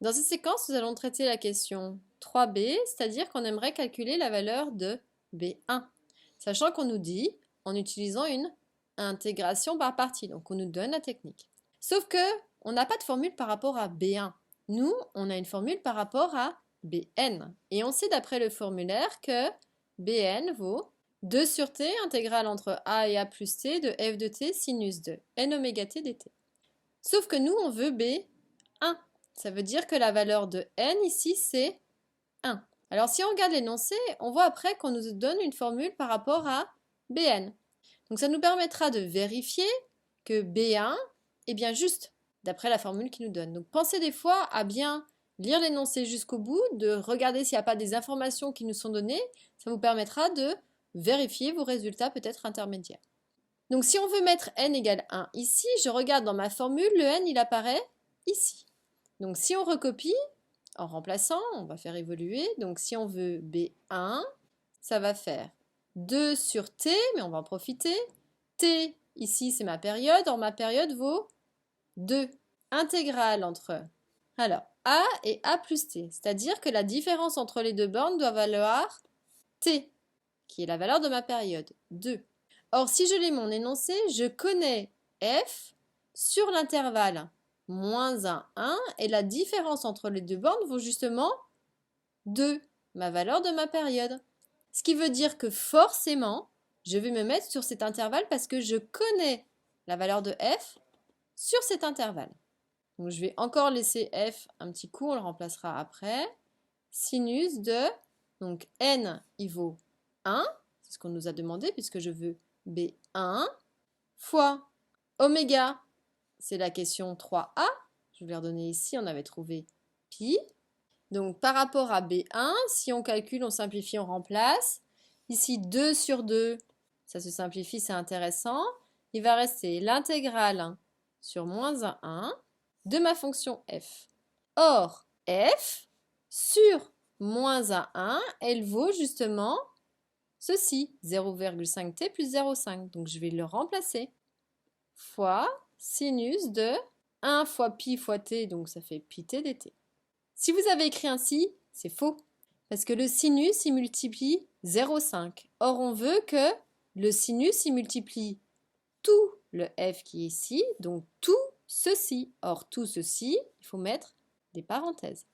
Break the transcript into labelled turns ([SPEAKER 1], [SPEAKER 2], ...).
[SPEAKER 1] Dans cette séquence, nous allons traiter la question 3b, c'est-à-dire qu'on aimerait calculer la valeur de b1, sachant qu'on nous dit en utilisant une intégration par partie, donc on nous donne la technique. Sauf que on n'a pas de formule par rapport à b1. Nous, on a une formule par rapport à bn. Et on sait d'après le formulaire que bn vaut 2 sur t intégrale entre a et a plus t de f de t sinus de n oméga t dt. Sauf que nous, on veut b1. Ça veut dire que la valeur de n ici, c'est 1. Alors si on regarde l'énoncé, on voit après qu'on nous donne une formule par rapport à bn. Donc ça nous permettra de vérifier que b1 est bien juste, d'après la formule qu'il nous donne. Donc pensez des fois à bien lire l'énoncé jusqu'au bout, de regarder s'il n'y a pas des informations qui nous sont données. Ça vous permettra de vérifier vos résultats peut-être intermédiaires. Donc si on veut mettre n égale 1 ici, je regarde dans ma formule, le n il apparaît ici. Donc si on recopie, en remplaçant, on va faire évoluer. Donc si on veut B1, ça va faire 2 sur T, mais on va en profiter. T, ici c'est ma période, or ma période vaut 2. Intégrale entre, alors, A et A plus T. C'est-à-dire que la différence entre les deux bornes doit valoir T, qui est la valeur de ma période, 2. Or, si je lis mon énoncé, je connais F sur l'intervalle moins 1 et la différence entre les deux bornes vaut justement 2, ma valeur de ma période. Ce qui veut dire que forcément, je vais me mettre sur cet intervalle parce que je connais la valeur de F sur cet intervalle. Donc, je vais encore laisser F un petit coup, on le remplacera après. Sinus de, donc N, il vaut 1, c'est ce qu'on nous a demandé puisque je veux B1, fois oméga, c'est la question 3a, je vais redonner ici, on avait trouvé pi. Donc par rapport à B1, si on calcule, on simplifie, on remplace. Ici 2 sur 2, ça se simplifie, c'est intéressant. Il va rester l'intégrale sur moins 1 de ma fonction f. Or, f sur moins 1, elle vaut justement ceci, 0,5t plus 0,5. Donc je vais le remplacer. Fois sinus de 1 fois pi fois t, donc ça fait pi t dt. Si vous avez écrit ainsi, c'est faux. Parce que le sinus, il multiplie 0,5. Or, on veut que le sinus, il multiplie tout le f qui est ici, donc tout ceci. Or, tout ceci, il faut mettre des parenthèses.